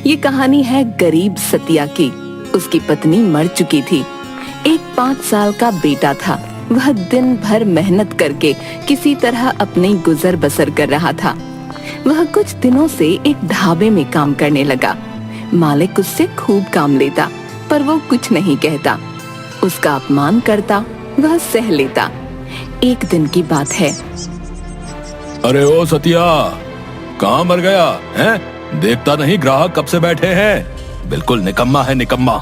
ये कहानी है गरीब सतिया की। उसकी पत्नी मर चुकी थी। एक 5 साल का बेटा था। वह दिन भर मेहनत करके किसी तरह अपनी गुजर बसर कर रहा था। वह कुछ दिनों से एक ढाबे में काम करने लगा। मालिक उससे खूब काम लेता, पर वो कुछ नहीं कहता। उसका अपमान करता, वह सह लेता। एक दिन की बात है। अरे ओ सतिया, कहाँ मर गया है? देखता नहीं ग्राहक कब से बैठे हैं। बिल्कुल निकम्मा है, निकम्मा,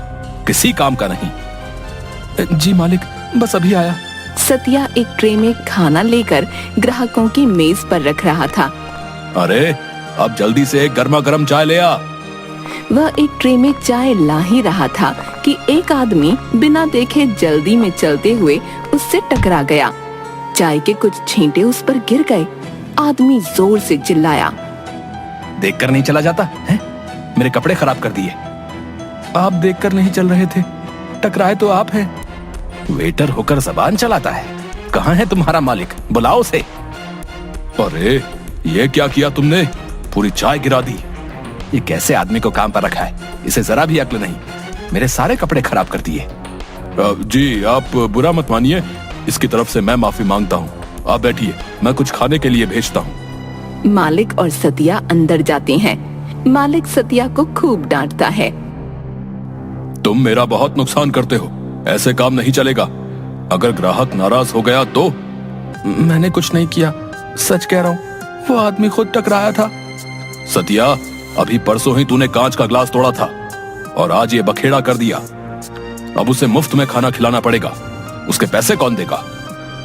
किसी काम का नहीं। जी मालिक, बस अभी आया। सतिया एक ट्रे में खाना लेकर ग्राहकों की मेज पर रख रहा था। अरे अब जल्दी से एक गर्मा गर्म चाय ले आ। वह एक ट्रे में चाय ला ही रहा था कि एक आदमी बिना देखे जल्दी में चलते हुए उससे टकरा गया। चाय के कुछ छींटे उस पर गिर गए। आदमी जोर से चिल्लाया, देखकर नहीं चला जाता है? मेरे कपड़े खराब कर दिए। आप देखकर नहीं चल रहे थे, टकराए तो आप हैं। वेटर होकर जबान चलाता है। कहाँ है तुम्हारा मालिक? बुलाओ उसे। अरे ये क्या किया तुमने? पूरी चाय गिरा दी। ये कैसे आदमी को काम पर रखा है? इसे जरा भी अक्ल नहीं। मेरे सारे कपड़े खराब कर दिए। जी आप बुरा मत मानिए, इसकी तरफ से मैं माफी मांगता हूँ। आप बैठिए, मैं कुछ खाने के लिए भेजता हूँ। मालिक और सतिया अंदर जाते हैं। मालिक सतिया को खूब डांटता है। तुम मेरा बहुत नुकसान करते हो, ऐसे काम नहीं चलेगा। अगर ग्राहक नाराज हो गया तो? मैंने कुछ नहीं किया, सच कह रहा हूँ। वो आदमी खुद टकराया था। सतिया, अभी परसों ही तूने कांच का ग्लास तोड़ा था और आज ये बखेड़ा कर दिया। अब उसे मुफ्त में खाना खिलाना पड़ेगा। उसके पैसे कौन देगा?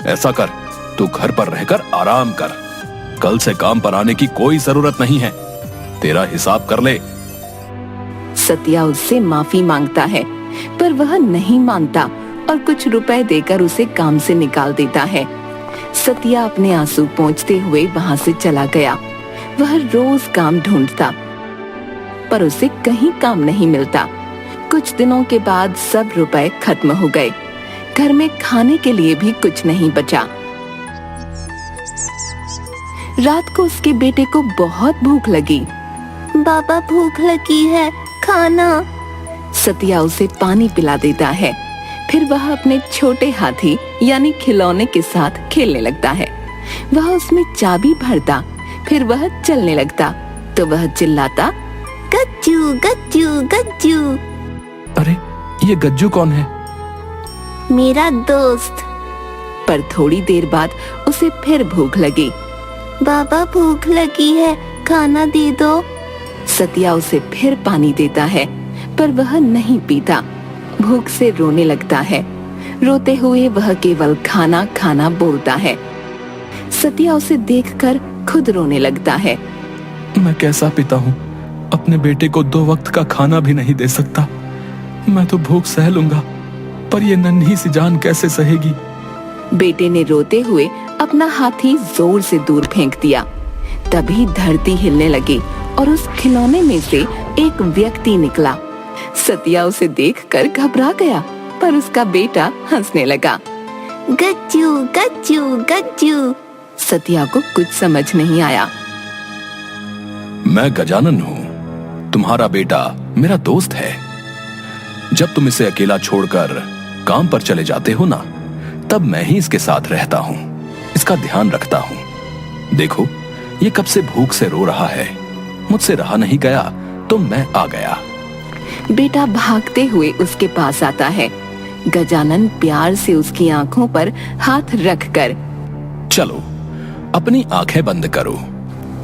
ऐसा कर, तू घर पर रहकर आराम कर। कल से काम पर आने की कोई जरूरत नहीं है। तेरा हिसाब कर ले। सतिया उससे माफी मांगता है, पर वह नहीं मानता और कुछ रुपए देकर उसे काम से निकाल देता है। सतिया अपने आंसू पोंछते हुए वहां से चला गया। वह रोज काम ढूंढता, पर उसे कहीं काम नहीं मिलता। कुछ दिनों के बाद सब रुपए खत्म हो गए। घर में खाने के लिए भी कुछ नहीं बचा। रात को उसके बेटे को बहुत भूख लगी। बाबा, भूख लगी है, खाना। सतिया उसे पानी पिला देता है। फिर वह अपने छोटे हाथी यानी खिलौने के साथ खेलने लगता है। वह उसमें चाबी भरता, फिर वह चलने लगता तो वह चिल्लाता, गज्जू गज्जू गज्जू। अरे ये गज्जू कौन है? मेरा दोस्त। पर थोड़ी देर बाद उसे फिर भूख लगी। बाबा, भूख लगी है, खाना दे दो। सतिया उसे फिर पानी देता है, पर वह नहीं पीता। भूख से रोने लगता है। रोते हुए वह केवल खाना खाना बोलता है। सतिया उसे देखकर खुद रोने लगता है। मैं कैसा पिता हूँ, अपने बेटे को 2 वक्त का खाना भी नहीं दे सकता। मैं तो भूख सह लूंगा, पर ये नन्ही सी जान कैसे सहेगी? बेटे ने रोते हुए अपना हाथी जोर से दूर फेंक दिया। तभी धरती हिलने लगी और उस खिलौने में से एक व्यक्ति निकला। सतिया उसे देखकर घबरा गया, पर उसका बेटा हंसने लगा। गज्जू गज्जू गज्जू। सतिया को कुछ समझ नहीं आया। मैं गजानन हूँ, तुम्हारा बेटा मेरा दोस्त है। जब तुम इसे अकेला छोड़कर काम पर चले जाते हो ना, तब मैं ही इसके साथ रहता हूँ, इसका ध्यान रखता हूँ। देखो, ये कब से भूख से रो रहा है। मुझसे रहा नहीं गया तो मैं आ गया। बेटा भागते हुए उसके पास आता है। गजानन प्यार से उसकी आंखों पर हाथ रखकर, चलो अपनी आंखें बंद करो।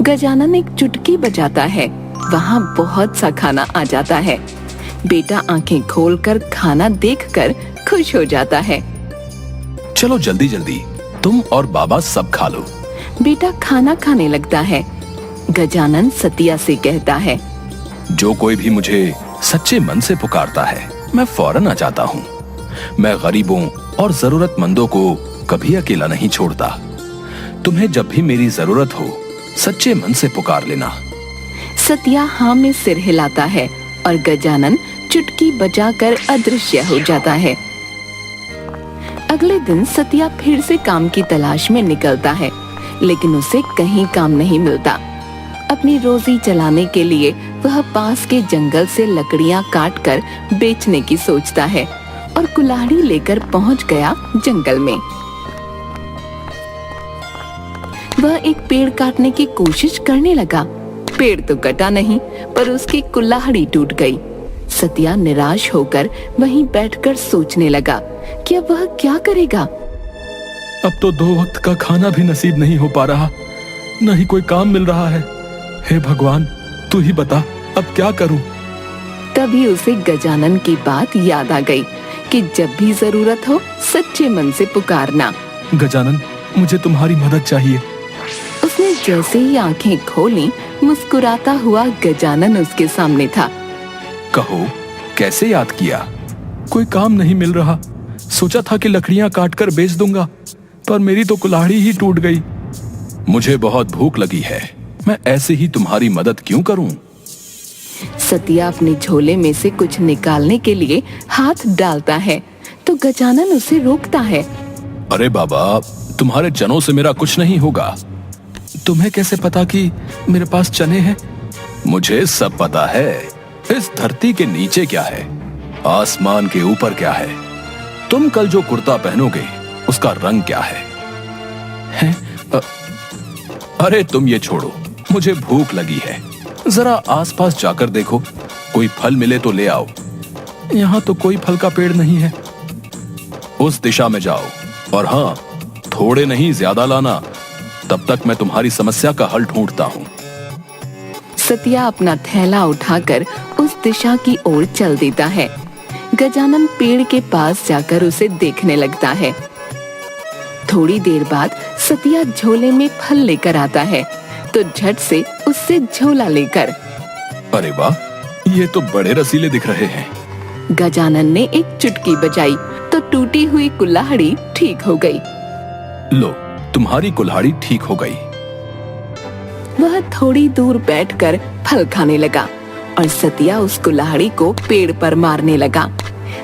गजानन एक चुटकी बजाता है। वहाँ बहुत सा खाना आ जाता है। बेटा आंखें खोलकर खाना देखकर खुश हो जाता है। चलो जल्दी जल्दी, तुम और बाबा सब खा लो। बेटा खाना खाने लगता है। गजानन सतिया से कहता है, जो कोई भी मुझे सच्चे मन से पुकारता है, मैं फौरन आ जाता हूँ। मैं गरीबों और जरूरतमंदों को कभी अकेला नहीं छोड़ता। तुम्हें जब भी मेरी जरूरत हो, सच्चे मन से पुकार लेना। सतिया हाँ में सिर हिलाता है और गजानन चुटकी बजाकर अदृश्य हो जाता है। अगले दिन सतिया फिर से काम की तलाश में निकलता है, लेकिन उसे कहीं काम नहीं मिलता। अपनी रोजी चलाने के लिए वह पास के जंगल से लकड़ियां काटकर बेचने की सोचता है और कुल्हाड़ी लेकर पहुंच गया जंगल में। वह एक पेड़ काटने की कोशिश करने लगा। पेड़ तो कटा नहीं, पर उसकी कुल्हाड़ी टूट गई। सतिया निराश होकर वहीं बैठकर सोचने लगा कि अब वह क्या करेगा। अब तो 2 वक्त का खाना भी नसीब नहीं हो पा रहा, न ही कोई काम मिल रहा है। हे भगवान, तू ही बता अब क्या करूं। तभी उसे गजानन की बात याद आ गई कि जब भी जरूरत हो सच्चे मन से पुकारना। गजानन, मुझे तुम्हारी मदद चाहिए। उसने जैसे ही आंखें खोली, मुस्कुराता हुआ गजानन उसके सामने था। कहो, कैसे याद किया? कोई काम नहीं मिल रहा। सोचा था कि लकड़ियां काटकर बेच दूंगा, पर मेरी तो कुल्हाड़ी ही टूट गई। मुझे बहुत भूख लगी है, मैं ऐसे ही तुम्हारी मदद क्यों करूं? सतिया अपने झोले में से कुछ निकालने के लिए हाथ डालता है तो गजानन उसे रोकता है। अरे बाबा, तुम्हारे चनों से मेरा कुछ नहीं होगा। तुम्हें कैसे पता कि मेरे पास चने हैं? मुझे सब पता है। इस धरती के नीचे क्या है, आसमान के ऊपर क्या है, तुम कल जो कुर्ता पहनोगे उसका रंग क्या है? अरे तुम ये छोड़ो, मुझे भूख लगी है। जरा आसपास जाकर देखो, कोई फल मिले तो ले आओ। यहाँ तो कोई फल का पेड़ नहीं है। उस दिशा में जाओ, और हाँ, थोड़े नहीं ज्यादा लाना, तब तक मैं तुम्हारी समस्या का हल ढूंढता हूँ। सतिया अपना थैला उठाकर उस दिशा की ओर चल देता है। गजानन पेड़ के पास जाकर उसे देखने लगता है। थोड़ी देर बाद सतिया झोले में फल लेकर आता है तो झट से उससे झोला लेकर, अरे वाह, ये तो बड़े रसीले दिख रहे हैं। गजानन ने एक चुटकी बजाई तो टूटी हुई कुल्हाड़ी ठीक हो गई। लो, तुम्हारी कुल्हाड़ी ठीक हो गई। वह थोड़ी दूर बैठकर फल खाने लगा और सतिया उस कुल्हाड़ी को पेड़ पर मारने लगा।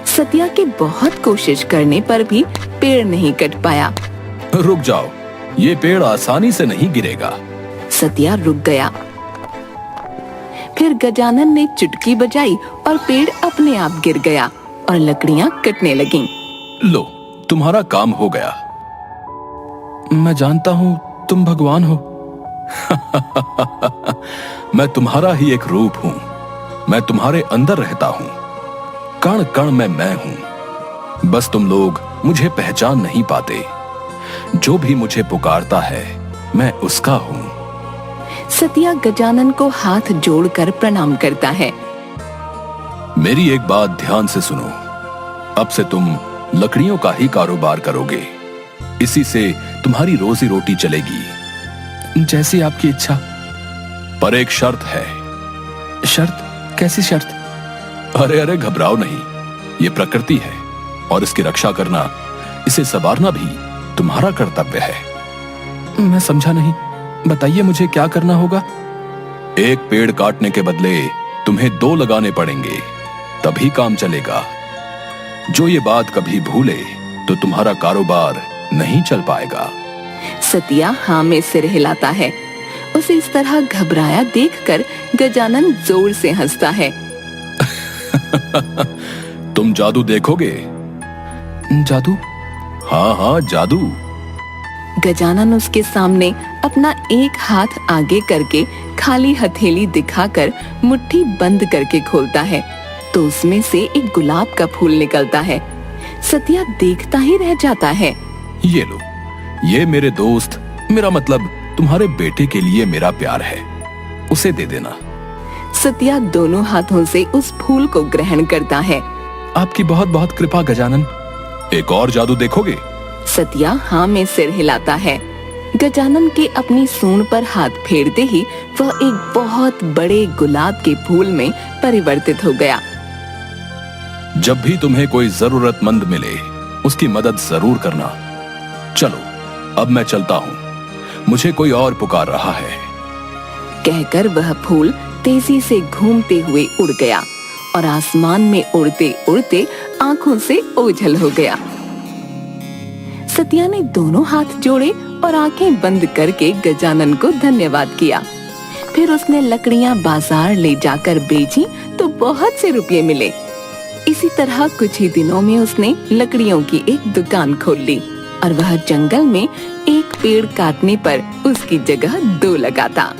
सतिया के बहुत कोशिश करने पर भी पेड़ नहीं कट पाया। रुक जाओ, ये पेड़ आसानी से नहीं गिरेगा। सतिया रुक गया। फिर गजानन ने चुटकी बजाई और पेड़ अपने आप गिर गया और लकड़ियां कटने लगीं। लो, तुम्हारा काम हो गया। मैं जानता हूँ तुम भगवान हो। मैं तुम्हारा ही एक रूप हूँ। मैं तुम्हारे अंदर रहता हूँ। कण कण में मैं हूँ। बस तुम लोग मुझे पहचान नहीं पाते। जो भी मुझे पुकारता है, मैं उसका हूँ। सतिया गजानन को हाथ जोड़कर प्रणाम करता है। मेरी एक बात ध्यान से सुनो। अब से तुम लकड़ियों का ही कारोबार करोगे। इसी से तुम्हारी रोजी रोटी चलेगी। जैसी आपकी इच्छा। पर एक शर्त है। शर्त? कैसी शर्त? अरे अरे, घबराओ नहीं। ये प्रकृति है और इसकी रक्षा करना, इसे संवारना भी तुम्हारा कर्तव्य है। मैं समझा नहीं, बताइए मुझे क्या करना होगा? एक पेड़ काटने के बदले तुम्हें 2 लगाने पड़ेंगे, तभी काम चलेगा। जो ये बात कभी भूले तो तुम्हारा कारोबार नहीं चल पाएगा। सतिया हाँ में सिर हिलाता है। उसे इस तरह घबराया देखकर गजानन जोर से हंसता है। तुम जादू देखोगे? जादू? हाँ हाँ, जादू। गजानन उसके सामने अपना एक हाथ आगे करके खाली हथेली दिखाकर मुट्ठी बंद करके खोलता है तो उसमें से एक गुलाब का फूल निकलता है। सतिया देखता ही रह जाता है। ये लो, ये मेरे दोस्त, मेरा मतलब तुम्हारे बेटे के लिए मेरा प्यार है, उसे दे देना। सतिया दोनों हाथों से उस फूल को ग्रहण करता है। आपकी बहुत बहुत कृपा गजानन। एक और जादू देखोगे? सतिया हाँ में सिर हिलाता है। गजानन के अपनी सूंड पर हाथ फेरते ही वह एक बहुत बड़े गुलाब के फूल में परिवर्तित हो गया। जब भी तुम्हें कोई जरूरतमंद मिले, उसकी मदद जरूर करना। चलो, अब मैं चलता हूँ, मुझे कोई और पुकार रहा है। कहकर वह फूल तेजी से घूमते हुए उड़ गया और आसमान में उड़ते उड़ते आंखों से ओझल हो गया। सतिया ने दोनों हाथ जोड़े और आंखें बंद करके गजानन को धन्यवाद किया। फिर उसने लकड़ियां बाजार ले जाकर बेची तो बहुत से रुपये मिले। इसी तरह कुछ ही दिनों में उसने लकड़ियों की एक दुकान खोल ली और वह जंगल में एक पेड़ काटने पर उसकी जगह 2 लगाता।